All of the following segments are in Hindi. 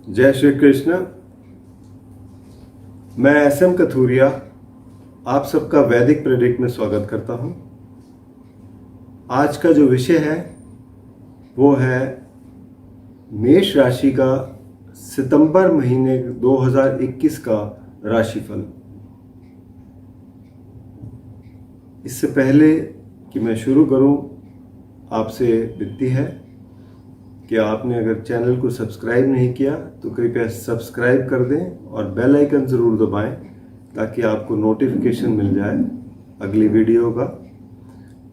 जय श्री कृष्ण। मैं SM कथूरिया आप सबका वैदिक प्रेडिक्ट में स्वागत करता हूं। आज का जो विषय है वो है मेष राशि का सितंबर महीने 2021 का राशिफल। इससे पहले कि मैं शुरू करूं, आपसे विनती है कि आपने अगर चैनल को सब्सक्राइब नहीं किया तो कृपया सब्सक्राइब कर दें और बेल आइकन ज़रूर दबाएं ताकि आपको नोटिफिकेशन मिल जाए अगली वीडियो का।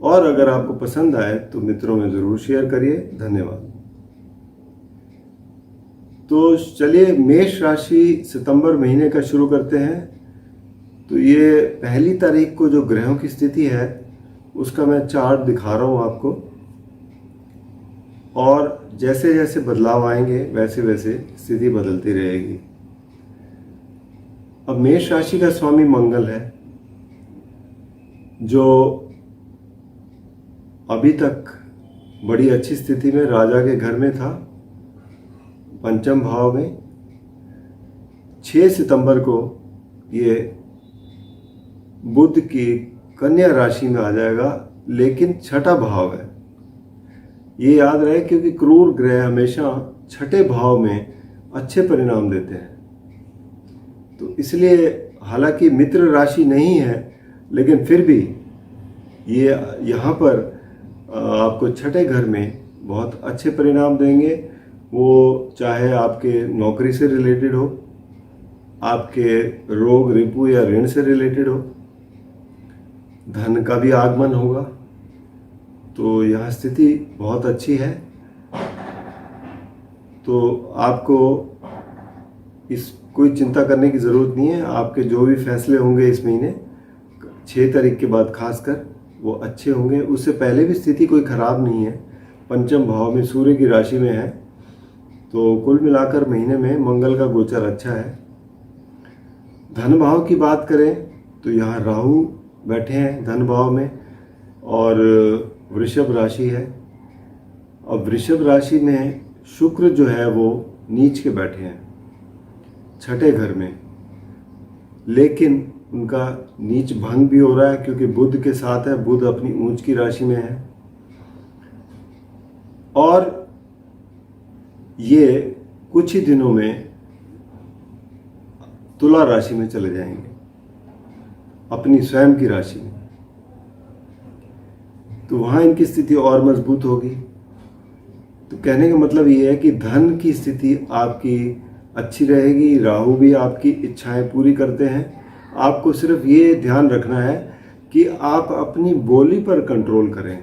और अगर आपको पसंद आए तो मित्रों में ज़रूर शेयर करिए। धन्यवाद। तो चलिए मेष राशि सितंबर महीने का शुरू करते हैं। तो ये पहली तारीख को जो ग्रहों की स्थिति है उसका मैं चार्ट दिखा रहा हूँ आपको, और जैसे जैसे बदलाव आएंगे वैसे वैसे स्थिति बदलती रहेगी। अब मेष राशि का स्वामी मंगल है, जो अभी तक बड़ी अच्छी स्थिति में राजा के घर में था, पंचम भाव में। 6 सितंबर को ये बुध की कन्या राशि में आ जाएगा, लेकिन छठा भाव है। ये याद रहे क्योंकि क्रूर ग्रह हमेशा छठे भाव में अच्छे परिणाम देते हैं। तो इसलिए हालांकि मित्र राशि नहीं है, लेकिन फिर भी ये यहाँ पर आपको छठे घर में बहुत अच्छे परिणाम देंगे। वो चाहे आपके नौकरी से रिलेटेड हो, आपके रोग रिपु या ऋण से रिलेटेड हो, धन का भी आगमन होगा। तो यह स्थिति बहुत अच्छी है। तो आपको इस कोई चिंता करने की ज़रूरत नहीं है। आपके जो भी फैसले होंगे इस महीने 6 तारीख के बाद खासकर वो अच्छे होंगे। उससे पहले भी स्थिति कोई ख़राब नहीं है। पंचम भाव में सूर्य की राशि में है, तो कुल मिलाकर महीने में मंगल का गोचर अच्छा है। धन भाव की बात करें तो यहाँ राहु बैठे हैं धन भाव में, और वृषभ राशि है। अब वृषभ राशि में शुक्र जो है वो नीच के बैठे हैं छठे घर में, लेकिन उनका नीच भंग भी हो रहा है क्योंकि बुध के साथ है। बुध अपनी ऊंच की राशि में है, और ये कुछ ही दिनों में तुला राशि में चले जाएंगे, अपनी स्वयं की राशि में। तो वहाँ इनकी स्थिति और मजबूत होगी। तो कहने का मतलब ये है कि धन की स्थिति आपकी अच्छी रहेगी। राहु भी आपकी इच्छाएं पूरी करते हैं। आपको सिर्फ ये ध्यान रखना है कि आप अपनी बोली पर कंट्रोल करें,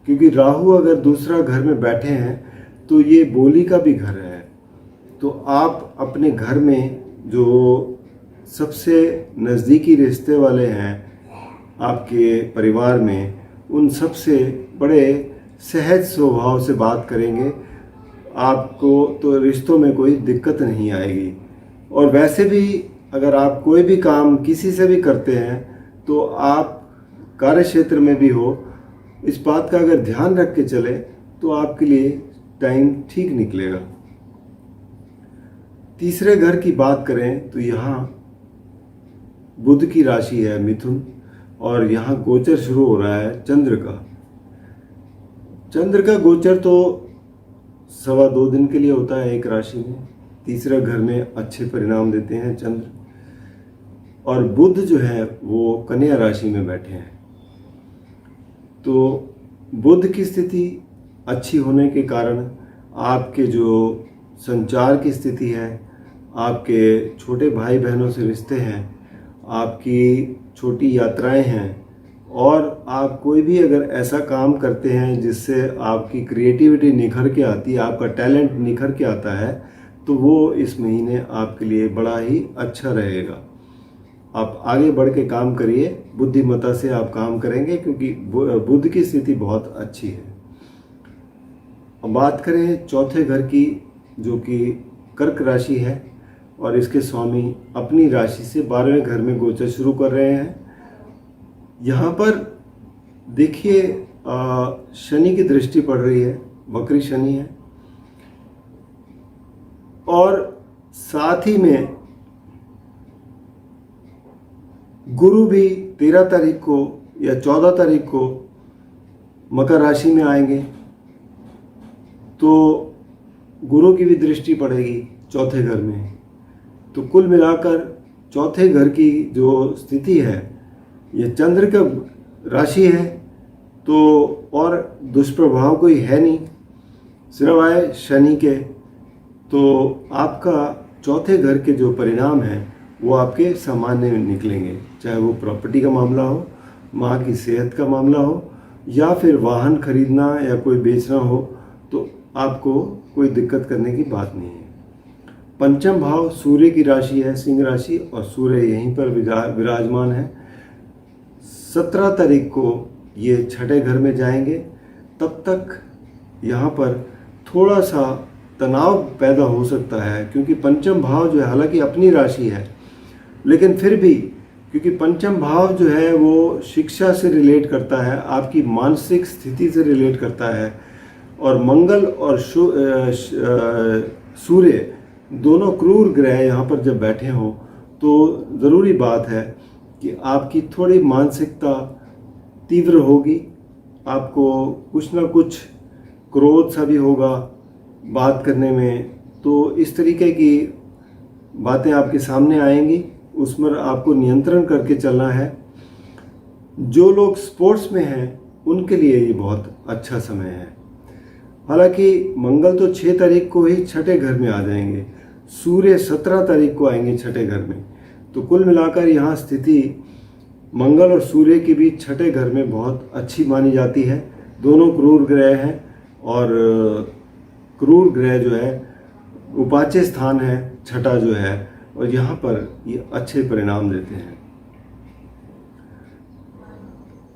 क्योंकि राहु अगर दूसरा घर में बैठे हैं तो ये बोली का भी घर है। तो आप अपने घर में जो सबसे नज़दीकी रिश्ते वाले हैं आपके परिवार में, उन सबसे बड़े सहज स्वभाव से बात करेंगे। आपको तो रिश्तों में कोई दिक्कत नहीं आएगी। और वैसे भी अगर आप कोई भी काम किसी से भी करते हैं तो आप कार्य क्षेत्र में भी हो, इस बात का अगर ध्यान रख के चले तो आपके लिए टाइम ठीक निकलेगा। तीसरे घर की बात करें तो यहाँ बुध की राशि है मिथुन, और यहाँ गोचर शुरू हो रहा है चंद्र का। चंद्र का गोचर तो 2.25 दिन के लिए होता है एक राशि में। तीसरे घर में अच्छे परिणाम देते हैं चंद्र, और बुध जो है वो कन्या राशि में बैठे हैं। तो बुध की स्थिति अच्छी होने के कारण आपके जो संचार की स्थिति है, आपके छोटे भाई बहनों से रिश्ते हैं, आपकी छोटी यात्राएं हैं, और आप कोई भी अगर ऐसा काम करते हैं जिससे आपकी क्रिएटिविटी निखर के आती है, आपका टैलेंट निखर के आता है, तो वो इस महीने आपके लिए बड़ा ही अच्छा रहेगा। आप आगे बढ़ के काम करिए, बुद्धिमत्ता से आप काम करेंगे क्योंकि बुध की स्थिति बहुत अच्छी है। अब बात करें चौथे घर की, जो कि कर्क राशि है, और इसके स्वामी अपनी राशि से 12वें घर में गोचर शुरू कर रहे हैं। यहाँ पर देखिए शनि की दृष्टि पड़ रही है, वक्री शनि है, और साथ ही में गुरु भी 13 तारीख को या 14 तारीख को मकर राशि में आएंगे, तो गुरु की भी दृष्टि पड़ेगी चौथे घर में। तो कुल मिलाकर चौथे घर की जो स्थिति है, ये चंद्र का राशि है, तो और दुष्प्रभाव कोई है नहीं, सिर्फ आए शनि के। तो आपका चौथे घर के जो परिणाम हैं वो आपके सामान्य निकलेंगे, चाहे वो प्रॉपर्टी का मामला हो, माँ की सेहत का मामला हो, या फिर वाहन खरीदना या कोई बेचना हो, तो आपको कोई दिक्कत करने की बात नहीं है। पंचम भाव सूर्य की राशि है, सिंह राशि, और सूर्य यहीं पर विराजमान है। 17 तारीख को ये छठे घर में जाएंगे। तब तक यहाँ पर थोड़ा सा तनाव पैदा हो सकता है, क्योंकि पंचम भाव जो है हालांकि अपनी राशि है, लेकिन फिर भी क्योंकि पंचम भाव जो है वो शिक्षा से रिलेट करता है, आपकी मानसिक स्थिति से रिलेट करता है, और मंगल और सूर्य दोनों क्रूर ग्रह यहाँ पर जब बैठे हों, तो ज़रूरी बात है कि आपकी थोड़ी मानसिकता तीव्र होगी, आपको कुछ ना कुछ क्रोध सा भी होगा बात करने में। तो इस तरीके की बातें आपके सामने आएंगी, उसमें आपको नियंत्रण करके चलना है। जो लोग स्पोर्ट्स में हैं उनके लिए ये बहुत अच्छा समय है। हालांकि मंगल तो 6 तारीख को ही छठे घर में आ जाएंगे, सूर्य 17 तारीख को आएंगे छठे घर में। तो कुल मिलाकर यहाँ स्थिति मंगल और सूर्य की भी छठे घर में बहुत अच्छी मानी जाती है। दोनों क्रूर ग्रह हैं, और क्रूर ग्रह जो है उपाच्य स्थान है छठा जो है, और यहाँ पर ये अच्छे परिणाम देते हैं।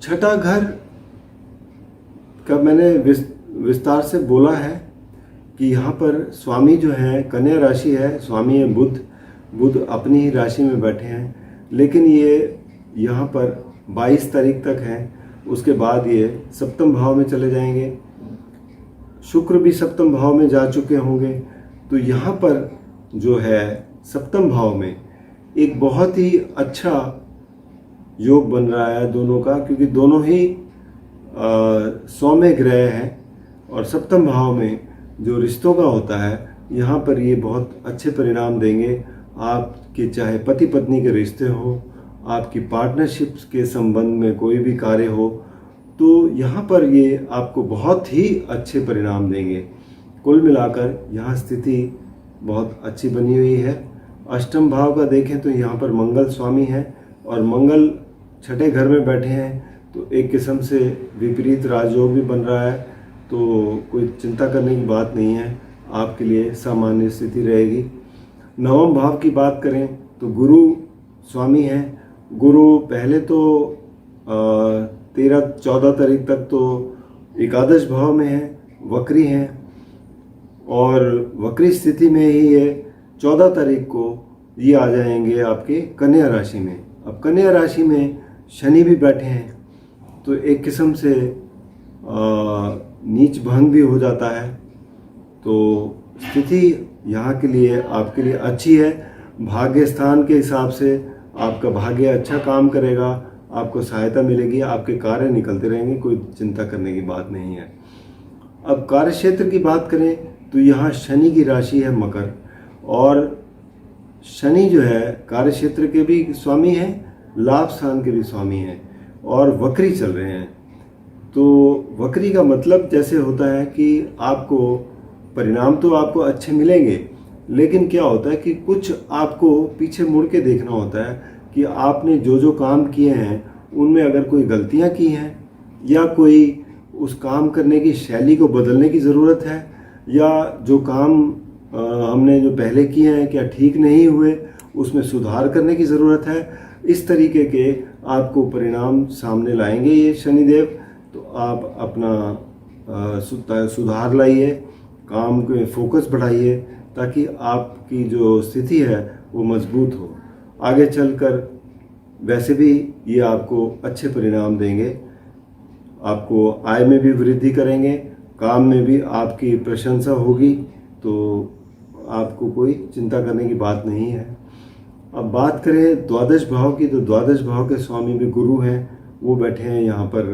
छठा घर का मैंने विस्तार से बोला है कि यहाँ पर स्वामी जो है कन्या राशि है, स्वामी है बुध अपनी ही राशि में बैठे हैं, लेकिन ये यहाँ पर 22 तारीख तक है। उसके बाद ये सप्तम भाव में चले जाएंगे, शुक्र भी सप्तम भाव में जा चुके होंगे। तो यहाँ पर जो है सप्तम भाव में एक बहुत ही अच्छा योग बन रहा है दोनों का, क्योंकि दोनों ही सौम्य ग्रह हैं, और सप्तम भाव में जो रिश्तों का होता है यहाँ पर ये बहुत अच्छे परिणाम देंगे। आपके चाहे पति पत्नी के रिश्ते हो, आपकी पार्टनरशिप्स के संबंध में कोई भी कार्य हो, तो यहाँ पर ये आपको बहुत ही अच्छे परिणाम देंगे। कुल मिलाकर यहाँ स्थिति बहुत अच्छी बनी हुई है। अष्टम भाव का देखें तो यहाँ पर मंगल स्वामी है, और मंगल छठे घर में बैठे हैं, तो एक किस्म से विपरीत राजयोग भी बन रहा है। तो कोई चिंता करने की बात नहीं है, आपके लिए सामान्य स्थिति रहेगी। नवम भाव की बात करें तो गुरु स्वामी है। गुरु पहले तो 13-14 तारीख तक तो एकादश भाव में है, वक्री हैं, और वक्री स्थिति में ही ये 14 तारीख को ये आ जाएंगे आपके कन्या राशि में। अब कन्या राशि में शनि भी बैठे हैं, तो एक किस्म से नीच भंग भी हो जाता है। तो स्थिति यहाँ के लिए आपके लिए अच्छी है। भाग्य स्थान के हिसाब से आपका भाग्य अच्छा काम करेगा, आपको सहायता मिलेगी, आपके कार्य निकलते रहेंगे, कोई चिंता करने की बात नहीं है। अब कार्य क्षेत्र की बात करें तो यहाँ शनि की राशि है मकर, और शनि जो है कार्य क्षेत्र के भी स्वामी हैं, लाभ स्थान के भी स्वामी हैं, और वक्री चल रहे हैं। तो वक्री का मतलब जैसे होता है कि आपको परिणाम तो आपको अच्छे मिलेंगे, लेकिन क्या होता है कि कुछ आपको पीछे मुड़ के देखना होता है कि आपने जो जो काम किए हैं उनमें अगर कोई गलतियां की हैं, या कोई उस काम करने की शैली को बदलने की ज़रूरत है, या जो काम हमने जो पहले किए हैं क्या ठीक नहीं हुए, उसमें सुधार करने की ज़रूरत है। इस तरीके के आपको परिणाम सामने लाएंगे ये शनिदेव। तो आप अपना सुधार लाइए, काम के फोकस बढ़ाइए, ताकि आपकी जो स्थिति है वो मजबूत हो। आगे चलकर वैसे भी ये आपको अच्छे परिणाम देंगे, आपको आय में भी वृद्धि करेंगे, काम में भी आपकी प्रशंसा होगी, तो आपको आपको कोई चिंता करने की बात नहीं है। अब बात करें द्वादश भाव की, तो द्वादश भाव के स्वामी भी गुरु हैं, वो बैठे हैं यहाँ पर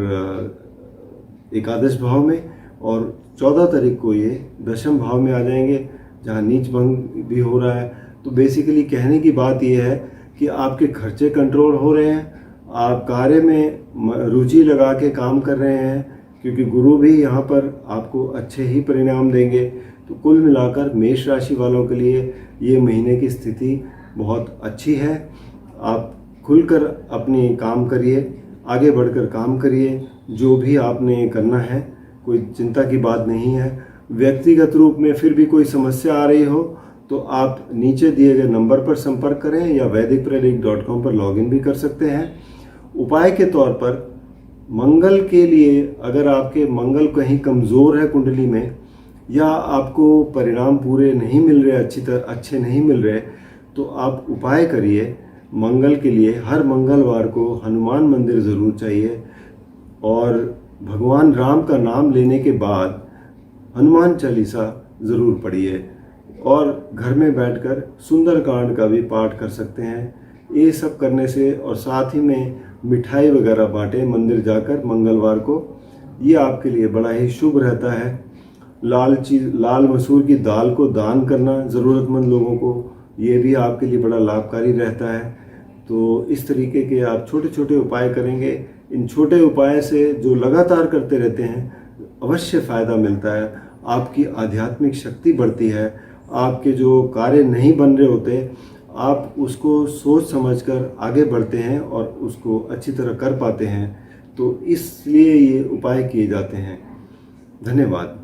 एकादश भाव में, और 14 तारीख को ये दशम भाव में आ जाएंगे, जहाँ नीच भंग भी हो रहा है। तो बेसिकली कहने की बात ये है कि आपके खर्चे कंट्रोल हो रहे हैं, आप कार्य में रुचि लगा के काम कर रहे हैं, क्योंकि गुरु भी यहाँ पर आपको अच्छे ही परिणाम देंगे। तो कुल मिलाकर मेष राशि वालों के लिए ये महीने की स्थिति बहुत अच्छी है। आप खुलकर अपने काम करिए, आगे बढ़कर काम करिए, जो भी आपने करना है, कोई चिंता की बात नहीं है। व्यक्तिगत रूप में फिर भी कोई समस्या आ रही हो तो आप नीचे दिए गए नंबर पर संपर्क करें या वैदिकप्रलीग.com पर लॉगिन भी कर सकते हैं। उपाय के तौर पर मंगल के लिए, अगर आपके मंगल कहीं कमज़ोर है कुंडली में, या आपको परिणाम पूरे नहीं मिल रहे, अच्छे नहीं मिल रहे, तो आप उपाय करिए। मंगल के लिए हर मंगलवार को हनुमान मंदिर ज़रूर चाहिए, और भगवान राम का नाम लेने के बाद हनुमान चालीसा ज़रूर पढ़िए, और घर में बैठकर सुंदरकांड का भी पाठ कर सकते हैं। ये सब करने से, और साथ ही में मिठाई वगैरह बांटें मंदिर जाकर मंगलवार को, ये आपके लिए बड़ा ही शुभ रहता है। लाल मसूर की दाल को दान करना ज़रूरतमंद लोगों को, ये भी आपके लिए बड़ा लाभकारी रहता है। तो इस तरीके के आप छोटे छोटे उपाय करेंगे। इन छोटे उपाय से जो लगातार करते रहते हैं, अवश्य फ़ायदा मिलता है। आपकी आध्यात्मिक शक्ति बढ़ती है, आपके जो कार्य नहीं बन रहे होते, आप उसको सोच समझकर आगे बढ़ते हैं और उसको अच्छी तरह कर पाते हैं। तो इसलिए ये उपाय किए जाते हैं। धन्यवाद।